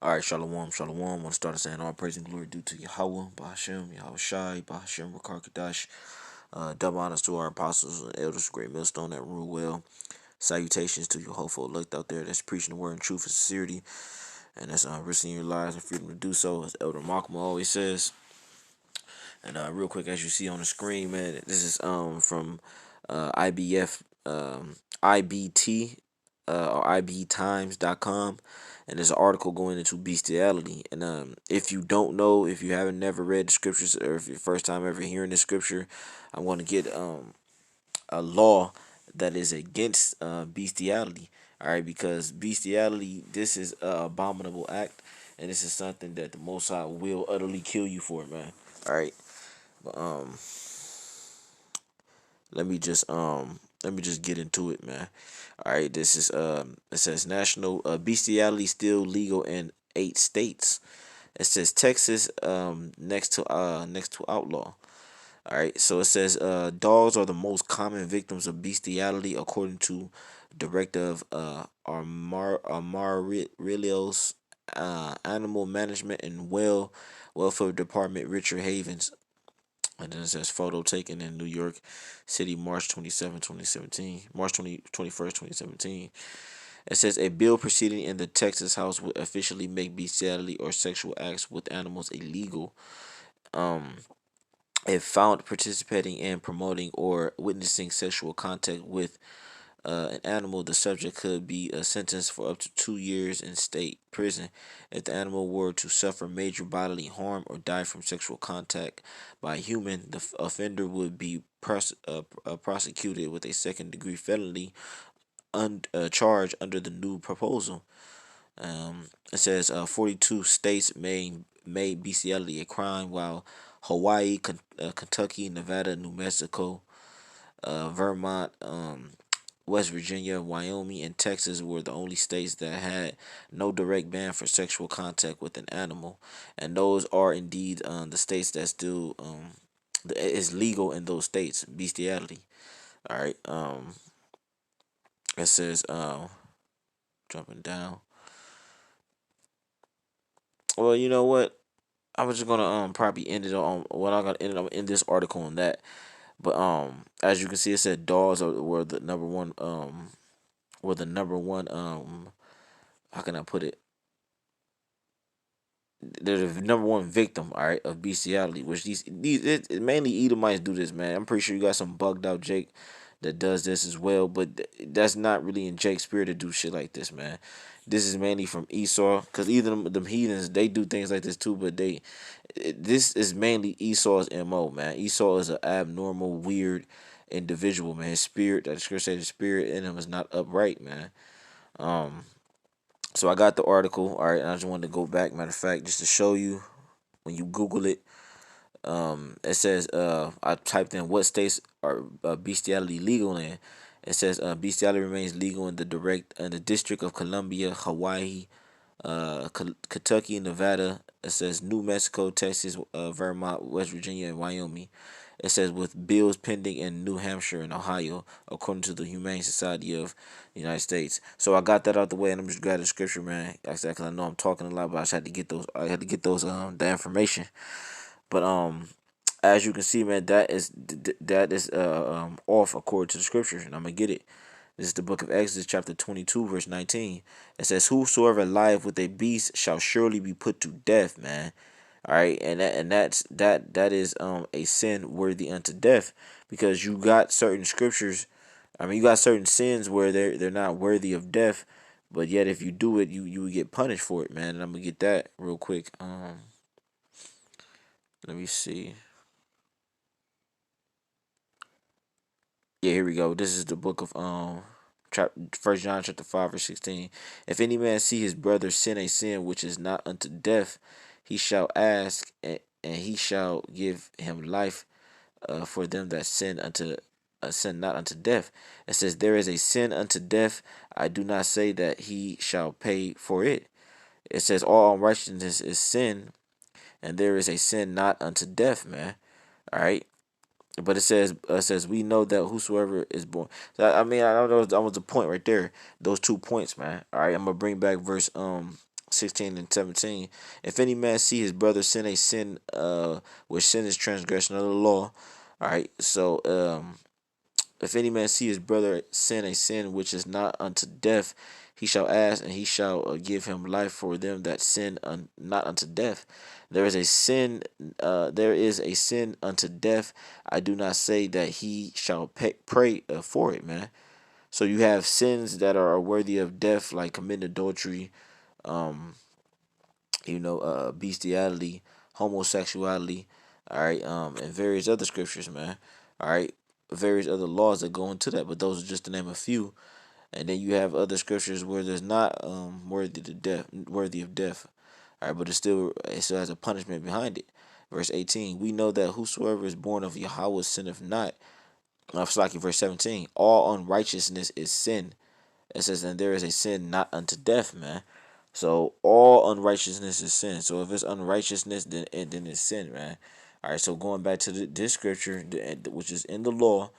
All right, shalom, shalom. I want to start saying all praise and glory due to Yahweh, Bahashem, Yahweh Shai, Bahashem, Rakar Kadash. Double honors to our apostles and elders, great millstone that rule well. Salutations to you, hopeful elect out there that's preaching the word in truth and sincerity, and that's risking your lives and freedom to do so, as Elder Malcolm always says. And real quick, as you see on the screen, man, this is from IBF IBT or IBTimes.com, and there's an article going into bestiality. And if you don't know, if you haven't never read the scriptures, or if your first time ever hearing the scripture, I want to get a law that is against bestiality. All right, because bestiality, this is an abominable act, and this is something that the Most High will utterly kill you for, man. All right, but let me just get into it, man. All right, this is it says national bestiality still legal in 8 states. It says Texas next to outlaw. All right, so it says dogs are the most common victims of bestiality according to Director of Amarilios Animal Management and Welfare Department Richard Havens. And then it says photo taken in New York City, March 2017. March 2017. It says a bill proceeding in the Texas House would officially make bestiality or sexual acts with animals illegal. Um, if found participating in, promoting, or witnessing sexual contact with an animal, the subject could be sentenced for up to 2 years in state prison. If the animal were to suffer major bodily harm or die from sexual contact by a human, the offender would be prosecuted with a second-degree felony charge under the new proposal. It says 42 states made bestiality a crime, while Hawaii, Kentucky, Nevada, New Mexico, Vermont, West Virginia, Wyoming, and Texas were the only states that had no direct ban for sexual contact with an animal, and those are indeed the states that still is legal in those states. Bestiality. All right. It says jumping down. Well, you know what? I was just gonna probably end it on what I'm gonna end it on in this article on that. But as you can see, it said dogs were the number one how can I put it? They're the number one victim, all right, of bestiality. Which mainly Edomites do this, man. I'm pretty sure you got some bugged out Jake that does this as well, but that's not really in Jake's spirit to do shit like this, man. This is mainly from Esau, because either them heathens they do things like this too, but this is mainly Esau's mo, man. Esau is an abnormal, weird individual, man. His spirit, that scripture says, the spirit in him is not upright, man. Um, so I got the article, all right, and I just wanted to go back. Matter of fact, just to show you when you Google it, it says I typed in what states are bestiality legal in. It says bestiality remains legal in the District of Columbia, Hawaii, Kentucky, Nevada. It says New Mexico, Texas, Vermont, West Virginia, and Wyoming. It says with bills pending in New Hampshire and Ohio, according to the Humane Society of the United States. So I got that out the way, and I'm just grabbing the scripture, man. Like I said, because I know I'm talking a lot, but I just had to get those. I had to get those the information. But as you can see, man, that is off according to the scripture, and I'm gonna get it. This is the book of Exodus, chapter 22, verse 19. It says, "Whosoever lieth with a beast shall surely be put to death," man. All right, that is a sin worthy unto death, because you got certain scriptures. I mean, you got certain sins where they're not worthy of death, but yet if you do it, you would get punished for it, man. And I'm gonna get that real quick. Let me see. Yeah, here we go. This is the book of First John chapter 5 verse 16. If any man see his brother sin a sin which is not unto death, he shall ask, and he shall give him life for them that sin unto sin not unto death. It says there is a sin unto death. I do not say that he shall pay for it. It says all unrighteousness is sin, and there is a sin not unto death, man. All right. But it says we know that whosoever is born. So, I mean, I know that was the point right there. Those 2 points, man. All right, I'm gonna bring back verse 16 and 17. If any man see his brother sin a sin, which sin is transgression of the law. All right. So if any man see his brother sin a sin which is not unto death, he shall ask, and he shall give him life for them that sin not unto death. There is a sin. There is a sin unto death. I do not say that he shall pray for it, man. So you have sins that are worthy of death, like committing adultery, um, bestiality, homosexuality, all right, and various other scriptures, man. All right, various other laws that go into that, but those are just to name a few. And then you have other scriptures where there's not worthy of death. All right, but it still has a punishment behind it. Verse 18, we know that whosoever is born of Yahweh sinneth not. Slaki, verse 17, all unrighteousness is sin. It says, and there is a sin not unto death, man. So all unrighteousness is sin. So if it's unrighteousness, then it's sin, man. All right. So going back to this scripture, which is in the law,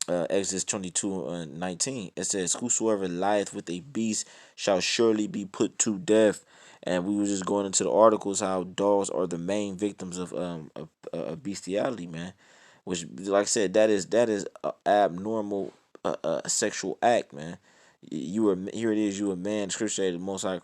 Exodus 22 and 19, it says, whosoever lieth with a beast shall surely be put to death. And we were just going into the articles how dogs are the main victims of bestiality, man. Which, like I said, that is a abnormal sexual act, man. You were here. It is. You a man. Scripture say the Most High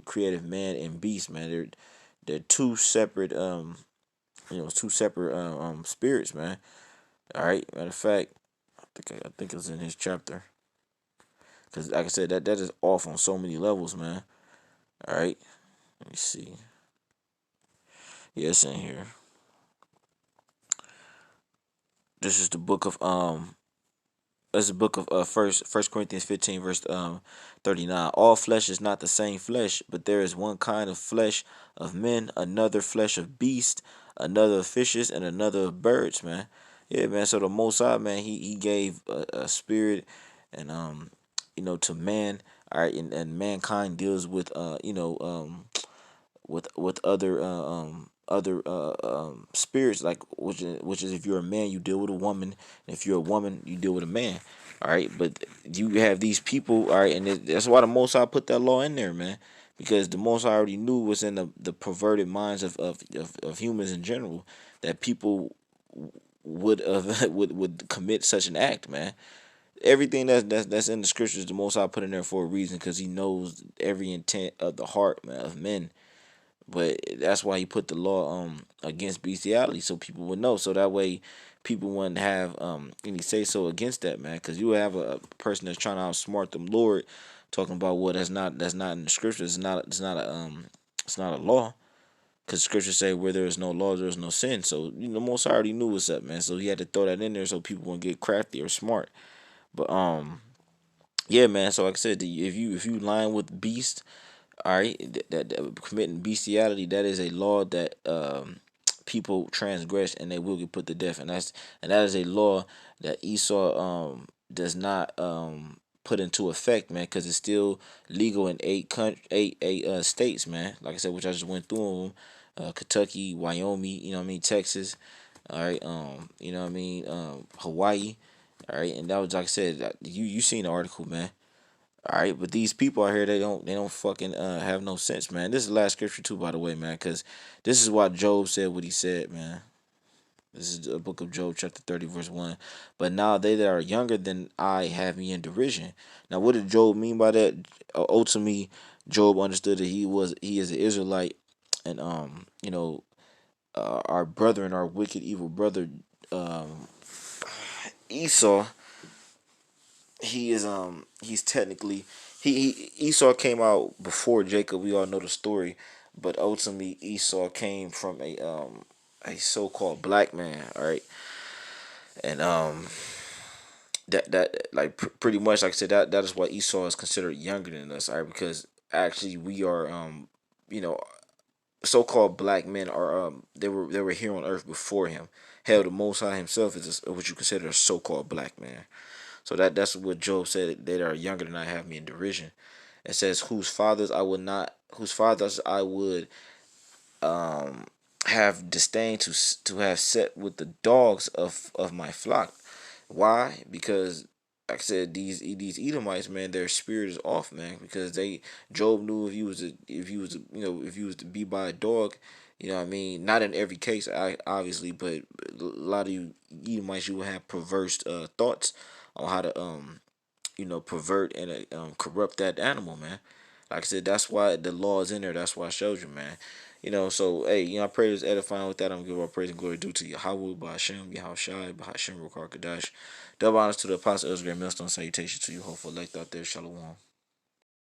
creative man and beast, man. They're two separate two separate spirits, man. All right. Matter of fact, I think it's in his chapter. Because like I said, that is off on so many levels, man. All right. Let me see. Yeah, it's in here. This is the book of That's the book of First Corinthians 15 verse 39. All flesh is not the same flesh, but there is one kind of flesh of men, another flesh of beasts, another of fishes, and another of birds, man. Yeah, man. So the Most High, man, he gave a spirit and to man. All right, and mankind deals with with other spirits, like which is if you're a man you deal with a woman, and if you're a woman you deal with a man. All right, but you have these people, all right, and that's why the Most High put that law in there, man, because the Most High already knew what's in the perverted minds of humans in general, that people would would commit such an act, man. Everything that's in the scriptures, the Most High put in there for a reason, because He knows every intent of the heart, man, of men. But that's why he put the law against bestiality, so people would know. So that way people wouldn't have any say so against that, man. Because you would have a person that's trying to outsmart them Lord, talking about what that's not in the scriptures. It's not a law. Because scriptures say where there is no law, there is no sin. So Most High already knew what's up, man. So he had to throw that in there so people wouldn't get crafty or smart. But yeah, man. So like I said, if you line with beast, all right, that committing bestiality, that is a law that people transgress and they will get put to death, and that is a law that Esau does not put into effect, man, because it's still legal in eight states, man. Like I said, which I just went through them, Kentucky, Wyoming, you know what I mean, Texas, all right, you know what I mean, Hawaii, all right, and that was like I said, you seen the article, man. All right, but these people out here, they don't fucking have no sense, man. This is the last scripture too, by the way, man, because this is why Job said what he said, man. This is the book of Job, chapter 30, verse 1. But now they that are younger than I have me in derision. Now, what did Job mean by that? Ultimately, Job understood that he is an Israelite, and our brother and our wicked evil brother Esau, he's technically Esau came out before Jacob. We all know the story, but ultimately Esau came from a so-called black man, all right, and that like pretty much, like I said, that is why Esau is considered younger than us, all right, because actually we are you know so-called black men are they were here on earth before him. Hell, the Most High himself is what you consider a so-called black man. So that's what Job said. They that are younger than I have me in derision. It says, whose fathers I would have disdained to have set with the dogs of my flock. Why? Because like I said, these Edomites, man, their spirit is off, man, because they Job knew if he was to be by a dog, you know what I mean. Not in every case, obviously, but a lot of you Edomites, you will have perverse thoughts on how to pervert and corrupt that animal, man. Like I said, that's why the law is in there. That's why I showed you, man. So hey, I pray this edifying with that. I'm gonna give all praise and glory due to Yahweh, by Hashem, Yahushai, by Hashem, Rukar Kadash. Double honors to the Apostle Ezra, millstone salutation to you, hopeful elect out there, Shalom.